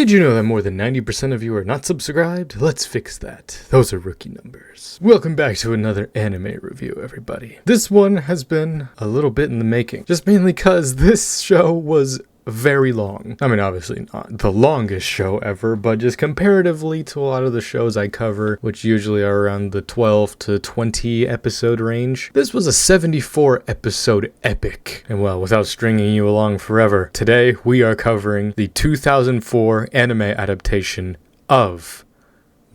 Did you know that more than 90% of you are not subscribed? Let's fix that. Those are rookie numbers. Welcome back to another anime review, everybody. This one has been a little bit in the making, just mainly because this show was very long. I mean, obviously not the longest show ever, but just comparatively to a lot of the shows I cover, which usually are around the 12 to 20 episode range, this was a 74 episode epic. And well, without stringing you along forever, today we are covering the 2004 anime adaptation of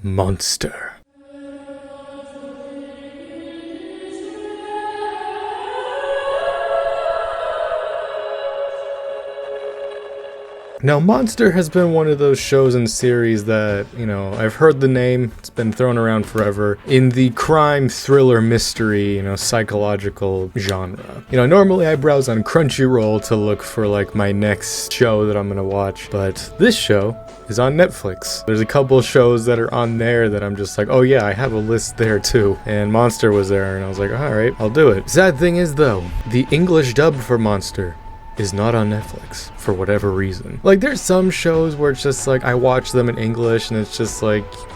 Monster. Now, Monster has been one of those shows and series that, I've heard the name, it's been thrown around forever, in the crime, thriller, mystery, psychological genre. Normally I browse on Crunchyroll to look for, my next show that I'm gonna watch, but this show is on Netflix. There's a couple shows that are on there that I'm just like, oh yeah, I have a list there too. And Monster was there, and I was like, alright, I'll do it. Sad thing is, though, the English dub for Monster is not on Netflix for whatever reason. There's some shows where it's just I watch them in English and it's just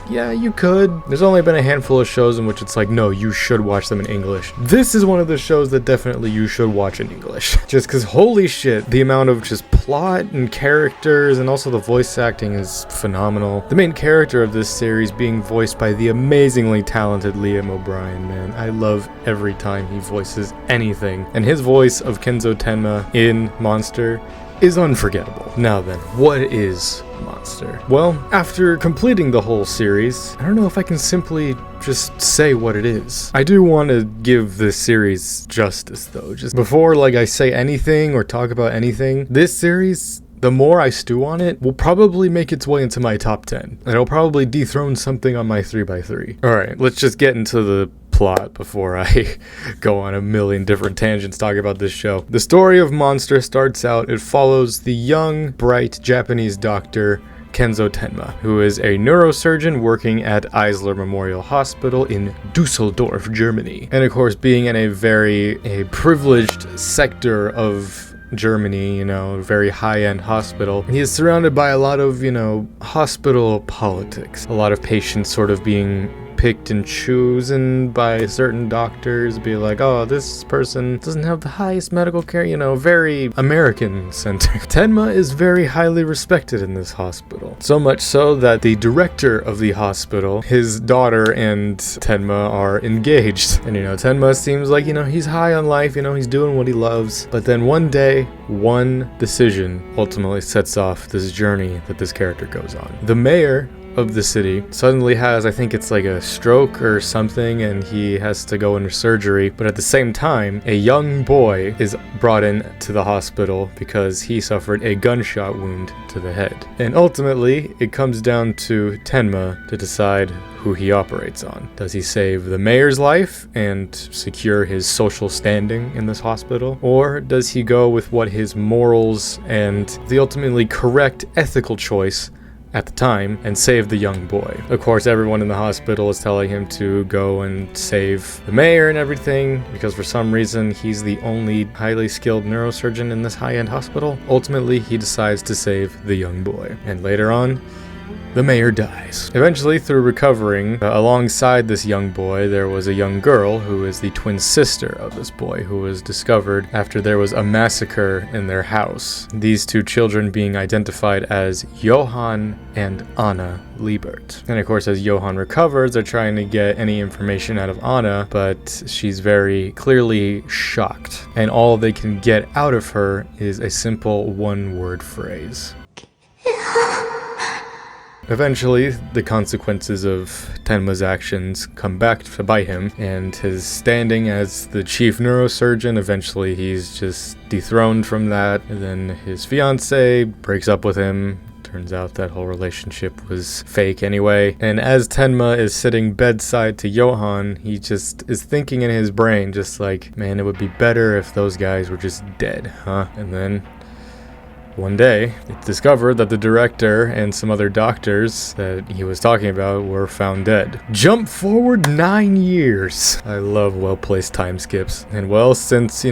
yeah, you could. There's only been a handful of shows in which it's no, you should watch them in English. This is one of the shows that definitely you should watch in English. Just because holy shit, the amount of just plot and characters and also the voice acting is phenomenal. The main character of this series being voiced by the amazingly talented Liam O'Brien, man. I love every time he voices anything. And his voice of Kenzo Tenma in Monster is unforgettable. Now then, what is Monster? Well, after completing the whole series, I don't know if I can simply just say what it is. I do want to give this series justice, though. Just before, I say anything or talk about anything, this series, the more I stew on it, will probably make its way into my top 10. And it'll probably dethrone something on my 3x3. Alright, let's just get into the plot before I go on a million different tangents talking about this show. The story of Monster starts out, it follows the young, bright Japanese doctor Kenzo Tenma, who is a neurosurgeon working at Eisler Memorial Hospital in Dusseldorf, Germany. And of course, being in a very privileged sector of Germany, very high-end hospital. He is surrounded by a lot of, hospital politics. A lot of patients sort of being picked and chosen by certain doctors, be oh, this person doesn't have the highest medical care, very American-centered. Tenma is very highly respected in this hospital. So much so that the director of the hospital, his daughter and Tenma are engaged. And, Tenma seems he's high on life, he's doing what he loves. But then one day, one decision ultimately sets off this journey that this character goes on. The mayor of the city suddenly has, I think it's a stroke or something, and he has to go into surgery. But at the same time, a young boy is brought in to the hospital because he suffered a gunshot wound to the head. And ultimately, it comes down to Tenma to decide who he operates on. Does he save the mayor's life and secure his social standing in this hospital? Or does he go with what his morals and the ultimately correct ethical choice at the time and save the young boy? Of course, everyone in the hospital is telling him to go and save the mayor and everything because for some reason he's the only highly skilled neurosurgeon in this high-end hospital. Ultimately, he decides to save the young boy. And later on, the mayor dies. Eventually, through recovering, alongside this young boy, there was a young girl who is the twin sister of this boy, who was discovered after there was a massacre in their house. These two children being identified as Johann and Anna Liebert. And of course, as Johann recovers, they're trying to get any information out of Anna, but she's very clearly shocked. And all they can get out of her is a simple one-word phrase. Eventually, the consequences of Tenma's actions come back to bite him, and his standing as the chief neurosurgeon, eventually he's just dethroned from that, and then his fiancée breaks up with him. Turns out that whole relationship was fake anyway. And as Tenma is sitting bedside to Johann, he just is thinking in his brain, just man, it would be better if those guys were just dead, huh? And then One day, it's discovered that the director and some other doctors that he was talking about were found dead. Jump forward 9 years. I love well-placed time skips. And well, since,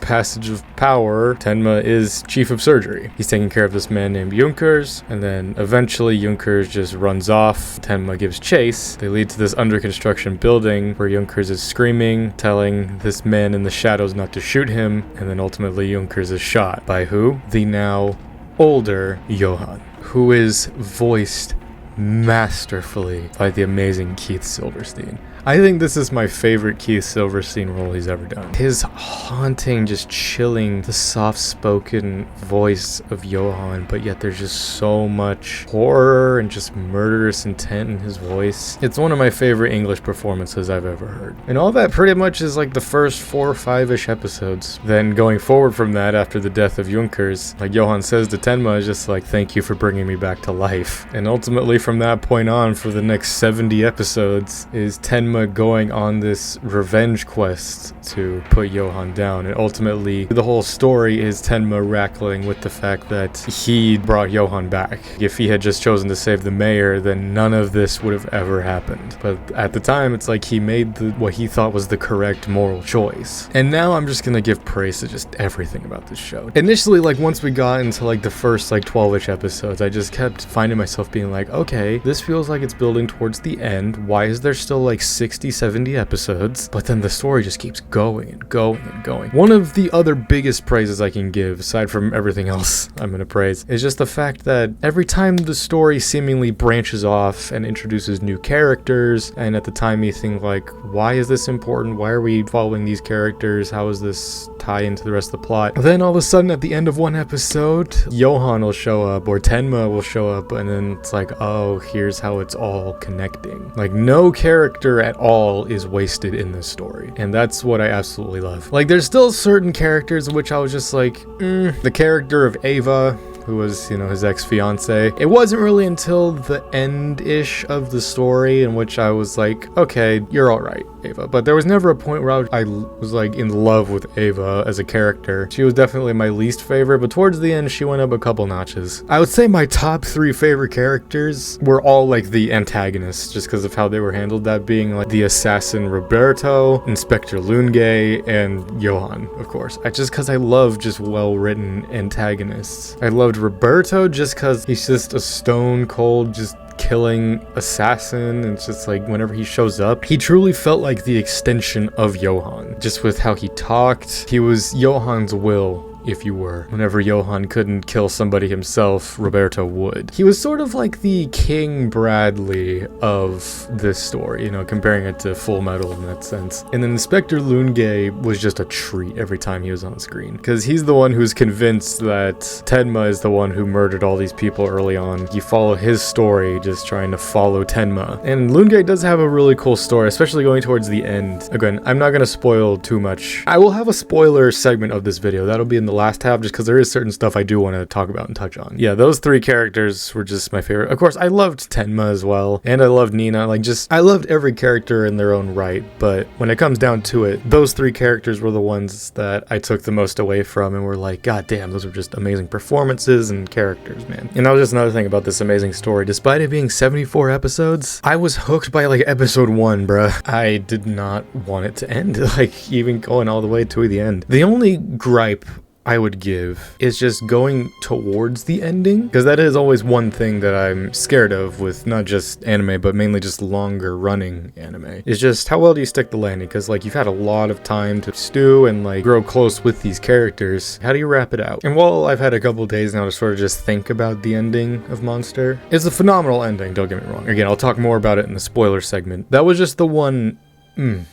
passage of power, Tenma is chief of surgery. He's taking care of this man named Junkers, and then eventually Junkers just runs off. Tenma gives chase. They lead to this under construction building where Junkers is screaming, telling this man in the shadows not to shoot him, and then ultimately Junkers is shot. By who? The now older Johann, who is voiced masterfully by the amazing Keith Silverstein. I think this is my favorite Keith Silverstein role he's ever done. His haunting, just chilling, the soft-spoken voice of Johann, but yet there's just so much horror and just murderous intent in his voice. It's one of my favorite English performances I've ever heard. And all that pretty much is like the first 4 or 5-ish episodes. Then going forward from that, after the death of Junkers, like Johann says to Tenma, is just like, thank you for bringing me back to life. And ultimately from that point on, for the next 70 episodes, is Tenma going on this revenge quest to put Johann down, and ultimately the whole story is Tenma wrestling with the fact that he brought Johann back. If he had just chosen to save the mayor, then none of this would have ever happened. But at the time, it's like he made what he thought was the correct moral choice. And now I'm just gonna give praise to just everything about this show. Initially, like once we got into like the first like 12-ish episodes, I just kept finding myself being like, okay, this feels like it's building towards the end. Why is there still like 60, 70 episodes? But then the story just keeps going and going and going. One of the other biggest praises I can give, aside from everything else I'm gonna praise, is just the fact that every time the story seemingly branches off and introduces new characters, and at the time you think like, why is this important? Why are we following these characters? How does this tie into the rest of the plot? Then all of a sudden at the end of one episode, Johann will show up, or Tenma will show up, and then it's like, oh, here's how it's all connecting. Like no character at all is wasted in this story, and that's what I absolutely love. Like there's still certain characters which I was just like, the character of Ava, who was, his ex-fiance. It wasn't really until the end-ish of the story in which I was like, okay, you're alright, Ava. But there was never a point where I was like in love with Ava as a character. She was definitely my least favorite, but towards the end, she went up a couple notches. I would say my top 3 favorite characters were all like the antagonists, just because of how they were handled, that being like the assassin Roberto, Inspector Lungay, and Johann, of course. Just because I love just well-written antagonists. I loved Roberto just because he's just a stone cold, just killing assassin, and it's just like whenever he shows up, he truly felt like the extension of Johann. Just with how he talked, he was Johann's will, if you were. Whenever Johann couldn't kill somebody himself, Roberto would. He was sort of like the King Bradley of this story, comparing it to Full Metal in that sense. And then Inspector Lungay was just a treat every time he was on screen, because he's the one who's convinced that Tenma is the one who murdered all these people early on. You follow his story, just trying to follow Tenma. And Lungay does have a really cool story, especially going towards the end. Again, I'm not gonna spoil too much. I will have a spoiler segment of this video. That'll be in the last half, just because there is certain stuff I do want to talk about and touch on. Yeah, those 3 characters were just my favorite. Of course, I loved Tenma as well, and I loved Nina. I loved every character in their own right, but when it comes down to it, those 3 characters were the ones that I took the most away from and were like, god damn, those were just amazing performances and characters, man. And that was just another thing about this amazing story. Despite it being 74 episodes, I was hooked by like episode 1, bruh. I did not want it to end, like even going all the way to the end. The only gripe I would give is just going towards the ending, because that is always one thing that I'm scared of with not just anime, but mainly just longer running anime, is just how well do you stick the landing, because like you've had a lot of time to stew and like grow close with these characters. How do you wrap it out? And while I've had a couple days now to sort of just think about the ending of Monster, it's a phenomenal ending, don't get me wrong. Again, I'll talk more about it in the spoiler segment. That was just the one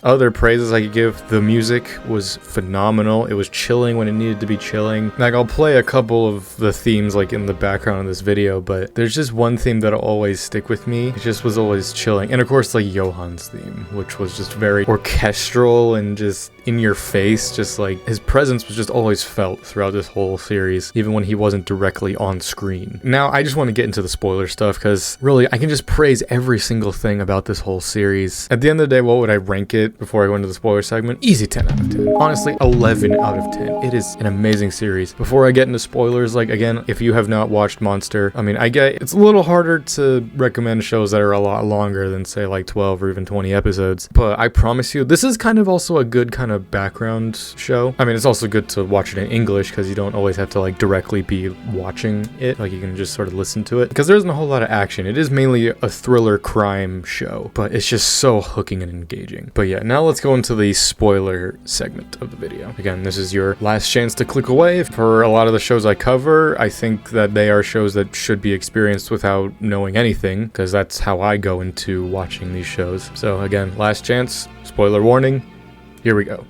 other praises I could give. The music was phenomenal. It was chilling when it needed to be chilling. Like, I'll play a couple of the themes like in the background of this video, but there's just one theme that'll always stick with me. It just was always chilling. And of course, like Johann's theme, which was just very orchestral and just, in your face, just like his presence was just always felt throughout this whole series, even when he wasn't directly on screen. Now, I just want to get into the spoiler stuff because really, I can just praise every single thing about this whole series. At the end of the day, what would I rank it before I go into the spoiler segment? Easy 10 out of 10. Honestly, 11 out of 10. It is an amazing series. Before I get into spoilers, like again, if you have not watched Monster, I mean, I get it's a little harder to recommend shows that are a lot longer than say like 12 or even 20 episodes, but I promise you, this is kind of also a good kind of background show. I mean, it's also good to watch it in English because you don't always have to like directly be watching it, like you can just sort of listen to it because there isn't a whole lot of action. It is mainly a thriller crime show, but it's just so hooking and engaging. But yeah, now let's go into the spoiler segment of the video. Again, this is your last chance to click away. For a lot of the shows I cover, I think that they are shows that should be experienced without knowing anything, because that's how I go into watching these shows. So again, last chance, spoiler warning, here we go.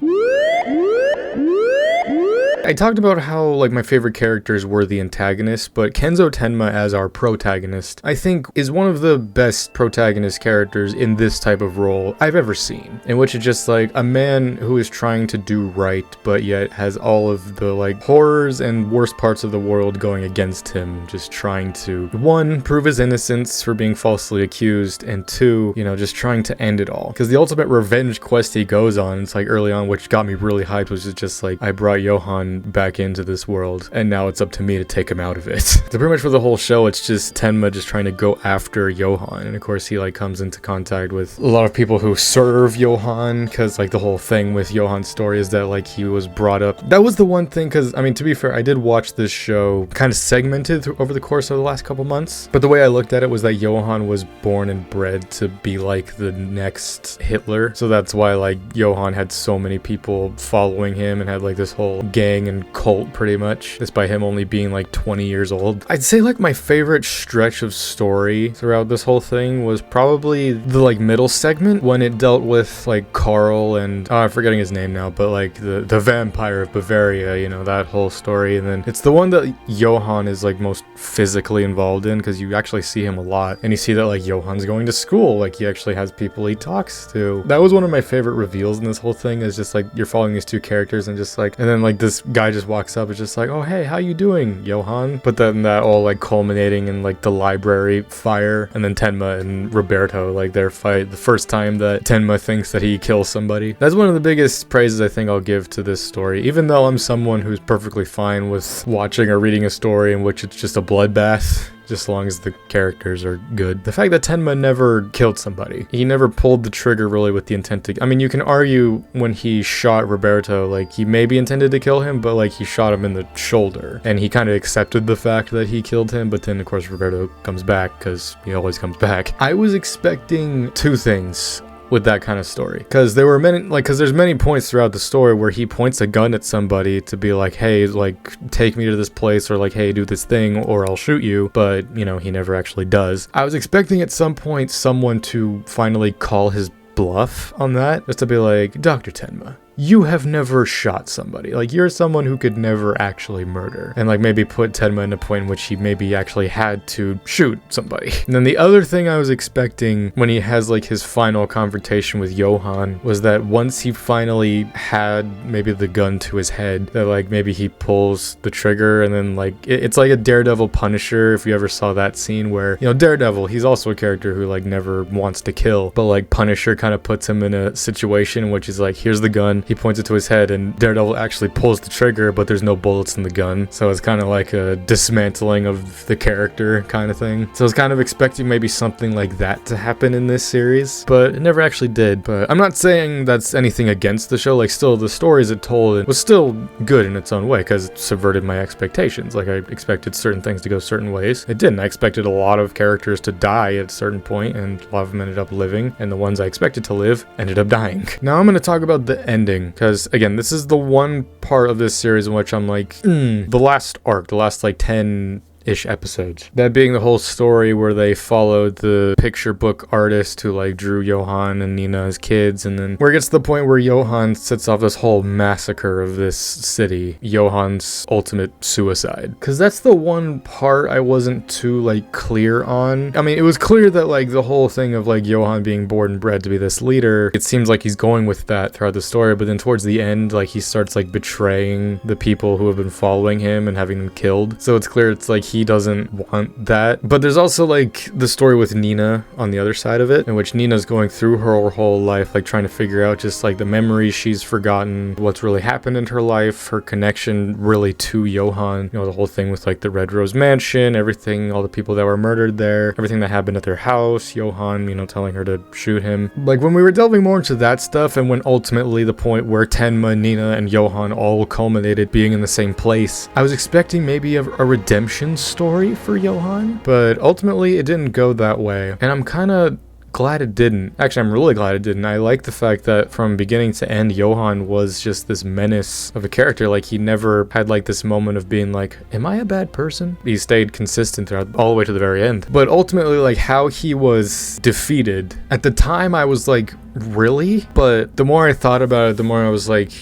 I talked about how like my favorite characters were the antagonists, but Kenzo Tenma as our protagonist, I think is one of the best protagonist characters in this type of role I've ever seen, in which it's just like a man who is trying to do right, but yet has all of the like horrors and worst parts of the world going against him, just trying to, one, prove his innocence for being falsely accused, and two, you know, just trying to end it all. Because the ultimate revenge quest he goes on, it's like early on, which got me really hyped, was just like, I brought Johan back into this world, and now it's up to me to take him out of it. So pretty much for the whole show, it's just Tenma just trying to go after Johan, and of course he like comes into contact with a lot of people who serve Johan, because like the whole thing with Johan's story is that like he was brought up. That was the one thing, because I mean, to be fair, I did watch this show kind of segmented over the course of the last couple months, but the way I looked at it was that Johan was born and bred to be like the next Hitler, so that's why like Johan had so many people following him and had like this whole gang and cult pretty much, despite him only being like 20 years old. I'd say like my favorite stretch of story throughout this whole thing was probably the like middle segment when it dealt with like Carl and I'm forgetting his name now, but like the vampire of Bavaria, you know, that whole story. And then it's the one that Johan is like most physically involved in, because you actually see him a lot and you see that like Johan's going to school, like he actually has people he talks to. That was one of my favorite reveals in this whole thing, is just like you're following these two characters and just like, and then like this guy just walks up, it's just like, oh hey, how you doing, Johan? But then that all like culminating in like the library fire, and then Tenma and Roberto, like their fight, the first time that Tenma thinks that he kills somebody. That's one of the biggest praises I think I'll give to this story, even though I'm someone who's perfectly fine with watching or reading a story in which it's just a bloodbath, just as long as the characters are good. The fact that Tenma never killed somebody, he never pulled the trigger really with the intent to, I mean, you can argue when he shot Roberto, like he maybe intended to kill him, but like he shot him in the shoulder and he kind of accepted the fact that he killed him, but then of course Roberto comes back because he always comes back. I was expecting two things with that kind of story, because there were many, like, because there's many points throughout the story where he points a gun at somebody to be like, hey, like take me to this place, or like, hey, do this thing or I'll shoot you, but you know, he never actually does. I was expecting at some point someone to finally call his bluff on that, just to be like, Dr. Tenma, you have never shot somebody. Like, you're someone who could never actually murder. And like maybe put Tenma in a point in which he maybe actually had to shoot somebody. And then the other thing I was expecting when he has like his final confrontation with Johan was that once he finally had maybe the gun to his head, that like maybe he pulls the trigger, and then like it's like a Daredevil Punisher, if you ever saw that scene where, you know, Daredevil, he's also a character who like never wants to kill, but like Punisher kind of puts him in a situation in which he's like, here's the gun, he points it to his head, and Daredevil actually pulls the trigger, but there's no bullets in the gun, so it's kind of like a dismantling of the character kind of thing. So I was kind of expecting maybe something like that to happen in this series, but it never actually did. But I'm not saying that's anything against the show, like still the stories it told, it was still good in its own way, because it subverted my expectations. Like I expected certain things to go certain ways, it didn't. I expected a lot of characters to die at a certain point, and a lot of them ended up living, and the ones I expected to live ended up dying. Now I'm going to talk about the ending, because again, this is the one part of this series in which I'm like, the last arc, the last like 10 ish episodes. That being the whole story where they followed the picture book artist who like drew Johan and Nina as kids, and then where it gets to the point where Johan sets off this whole massacre of this city, Johan's ultimate suicide. Because that's the one part I wasn't too like clear on. I mean, it was clear that like the whole thing of like Johan being born and bred to be this leader, it seems like he's going with that throughout the story, but then towards the end, like he starts like betraying the people who have been following him and having them killed. So it's clear it's like he doesn't want that. But there's also like the story with Nina on the other side of it, in which Nina's going through her whole life, like trying to figure out just like the memories she's forgotten, what's really happened in her life, her connection really to Johan, you know, the whole thing with like the Red Rose Mansion, everything, all the people that were murdered there, everything that happened at their house, Johan, you know, telling her to shoot him. Like when we were delving more into that stuff, and when ultimately the point where Tenma, Nina, and Johan all culminated being in the same place, I was expecting maybe a redemption story for Johan, but ultimately it didn't go that way, and I'm kind of glad it didn't. Actually, I'm really glad it didn't. I like the fact that from beginning to end, Johan was just this menace of a character. Like, he never had like this moment of being like, am I a bad person? He stayed consistent throughout all the way to the very end. But ultimately, like how he was defeated, at the time I was like, really? But the more I thought about it, the more I was like,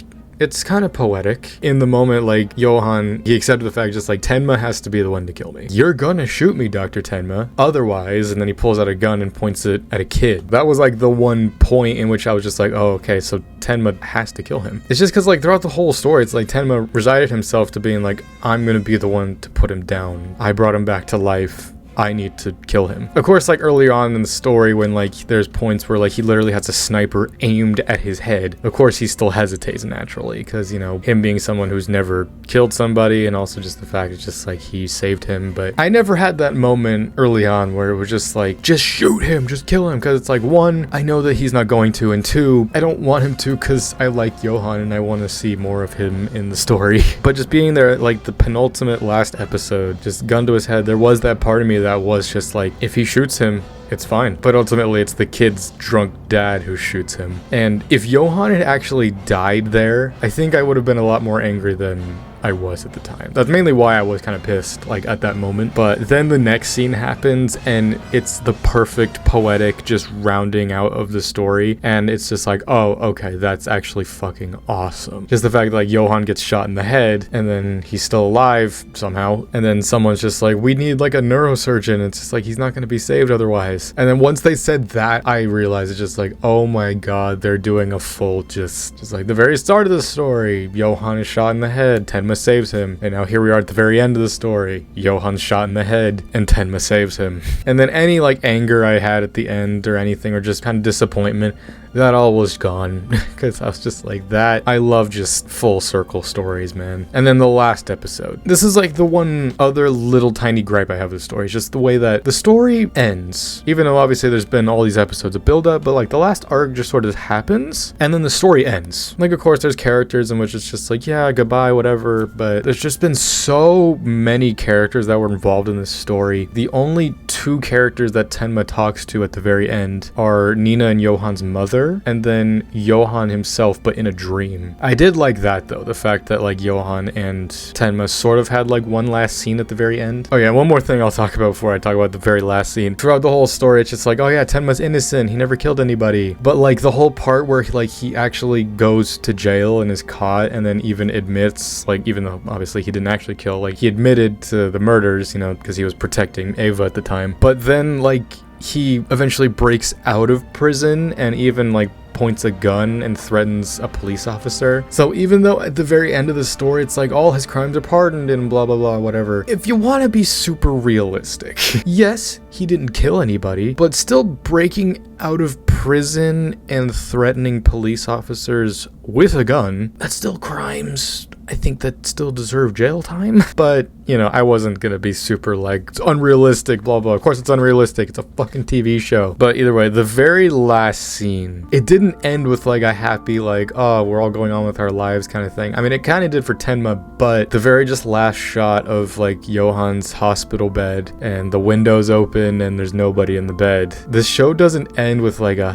it's kind of poetic. In the moment, like, Johan, he accepted the fact just like, Tenma has to be the one to kill me. You're gonna shoot me, Dr. Tenma. Otherwise, and then he pulls out a gun and points it at a kid. That was like the one point in which I was just like, oh, okay, so Tenma has to kill him. It's just because like throughout the whole story, it's like Tenma resigned himself to being like, I'm gonna be the one to put him down. I brought him back to life. I need to kill him. Of course, like earlier on in the story when like there's points where like he literally has a sniper aimed at his head, of course he still hesitates naturally because, you know, him being someone who's never killed somebody, and also just the fact it's just like he saved him. But I never had that moment early on where it was just like, just shoot him, just kill him, because it's like, one, I know that he's not going to, and two, I don't want him to because I like Johan and I want to see more of him in the story. But just being there at like the penultimate last episode, just gun to his head, there was that part of me that was just like, if he shoots him, it's fine. But ultimately, it's the kid's drunk dad who shoots him. And if Johan had actually died there, I think I would have been a lot more angry than I was at the time. That's mainly why I was kind of pissed, like, at that moment. But then the next scene happens, and it's the perfect poetic just rounding out of the story. And it's just like, oh, okay, that's actually fucking awesome. Just the fact that, like, Johan gets shot in the head, and then he's still alive somehow. And then someone's just like, we need, like, a neurosurgeon. It's just like, he's not going to be saved otherwise. And then once they said that, I realized it's just like, oh my god, they're doing a full just like the very start of the story. Johan is shot in the head. Tenma saves him, and now here we are at the very end of the story. Johan's shot in the head, and Tenma saves him. And then any like anger I had at the end or anything, or just kind of disappointment, that all was gone because I was just like, that. I love just full circle stories, man. And then the last episode. This is like the one other little tiny gripe I have with the story. It's just the way that the story ends. Even though obviously there's been all these episodes of build up, but like the last arc just sort of happens and then the story ends. Like, of course, there's characters in which it's just like, yeah, goodbye, whatever. But there's just been so many characters that were involved in this story. The only two characters that Tenma talks to at the very end are Nina and Johan's mother, and then Johan himself, but in a dream. I did like that though, the fact that like Johan and Tenma sort of had like one last scene at the very end. Oh yeah, one more thing I'll talk about before I talk about the very last scene. Throughout the whole story, it's just like, oh yeah, Tenma's innocent, he never killed anybody. But like the whole part where like he actually goes to jail and is caught, and then even admits, like, even though obviously he didn't actually kill, like he admitted to the murders, you know, because he was protecting Ava at the time. But then like he eventually breaks out of prison and even like points a gun and threatens a police officer. So even though at the very end of the story it's like all his crimes are pardoned and blah blah blah whatever, if you want to be super realistic, yes, he didn't kill anybody, but still breaking out of prison and threatening police officers with a gun, that's still crimes. I think that still deserve jail time. But, you know, I wasn't gonna be super like, it's unrealistic, blah blah. Of course it's unrealistic, it's a fucking TV show. But either way, the very last scene, it didn't end with like a happy like, oh, we're all going on with our lives kind of thing. I mean, it kind of did for Tenma, but the very just last shot of like Johan's hospital bed and the windows open and there's nobody in the bed. This show doesn't end with like a,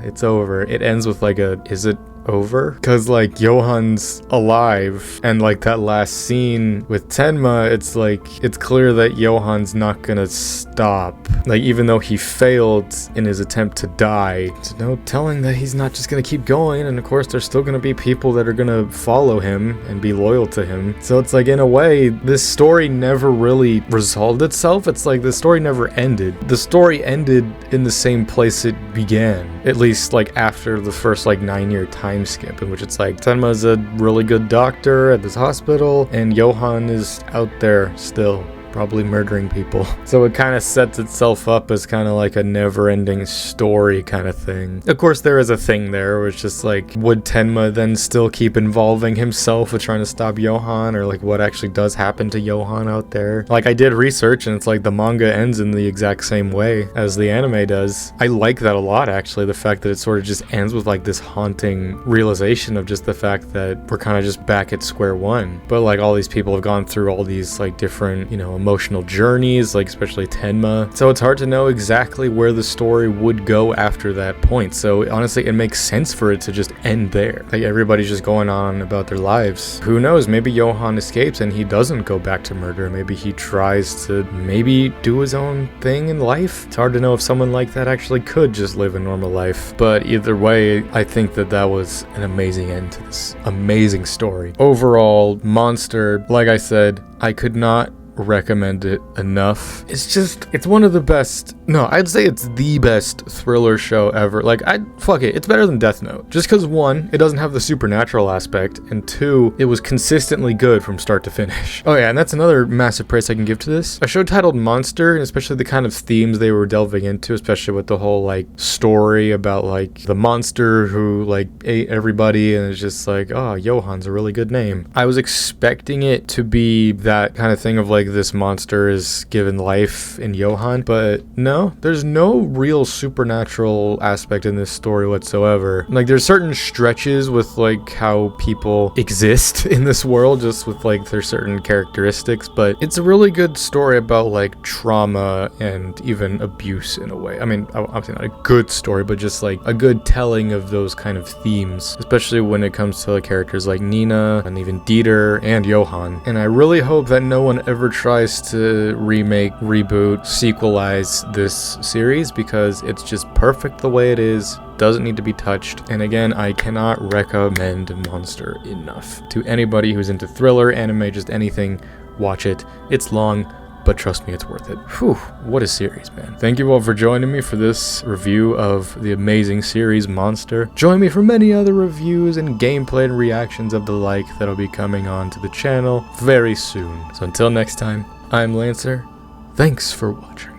it's over. It ends with like a, is it over, because like Johan's alive, and like that last scene with Tenma, it's like it's clear that Johan's not gonna stop, like even though he failed in his attempt to die. There's no telling that he's not just gonna keep going, and of course there's still gonna be people that are gonna follow him and be loyal to him. So it's like, in a way, this story never really resolved itself. It's like the story never ended. The story ended in the same place it began, at least like after the first like 9-year time skip, in which it's like Tenma's a really good doctor at this hospital and Johan is out there still probably murdering people. So it kind of sets itself up as kind of like a never-ending story kind of thing. Of course, there is a thing there where it's just like, would Tenma then still keep involving himself with trying to stop Johan, or like what actually does happen to Johan out there? Like, I did research and it's like the manga ends in the exact same way as the anime does. I like that a lot, actually, the fact that it sort of just ends with like this haunting realization of just the fact that we're kind of just back at square one. But like all these people have gone through all these like different, you know, emotional journeys, like especially Tenma. So it's hard to know exactly where the story would go after that point. So honestly, it makes sense for it to just end there. Like everybody's just going on about their lives. Who knows? Maybe Johan escapes and he doesn't go back to murder. Maybe he tries to maybe do his own thing in life. It's hard to know if someone like that actually could just live a normal life. But either way, I think that that was an amazing end to this amazing story. Overall, Monster, like I said, I could not recommend it enough. It's one of the best, no, I'd say it's the best thriller show ever. Like, fuck it, it's better than Death Note. Just because, one, it doesn't have the supernatural aspect, and two, it was consistently good from start to finish. Oh yeah, and that's another massive praise I can give to this. A show titled Monster, and especially the kind of themes they were delving into, especially with the whole, like, story about, like, the monster who, like, ate everybody, and it's just like, oh, Johan's a really good name. I was expecting it to be that kind of thing of, like, this monster is given life in Johan, but no, there's no real supernatural aspect in this story whatsoever. Like, there's certain stretches with like how people exist in this world, just with like their certain characteristics, but it's a really good story about like trauma and even abuse in a way. I mean, obviously not a good story, but just like a good telling of those kind of themes, especially when it comes to like characters like Nina and even Dieter and Johan. And I really hope that no one ever tries to remake, reboot, sequelize this series, because it's just perfect the way it is. Doesn't need to be touched. And again, I cannot recommend Monster enough to anybody who's into thriller, anime, just anything. Watch it. It's long, but trust me, it's worth it. Whew, what a series, man. Thank you all for joining me for this review of the amazing series Monster. Join me for many other reviews and gameplay and reactions of the like that'll be coming on to the channel very soon. So until next time, I'm Lancer. Thanks for watching.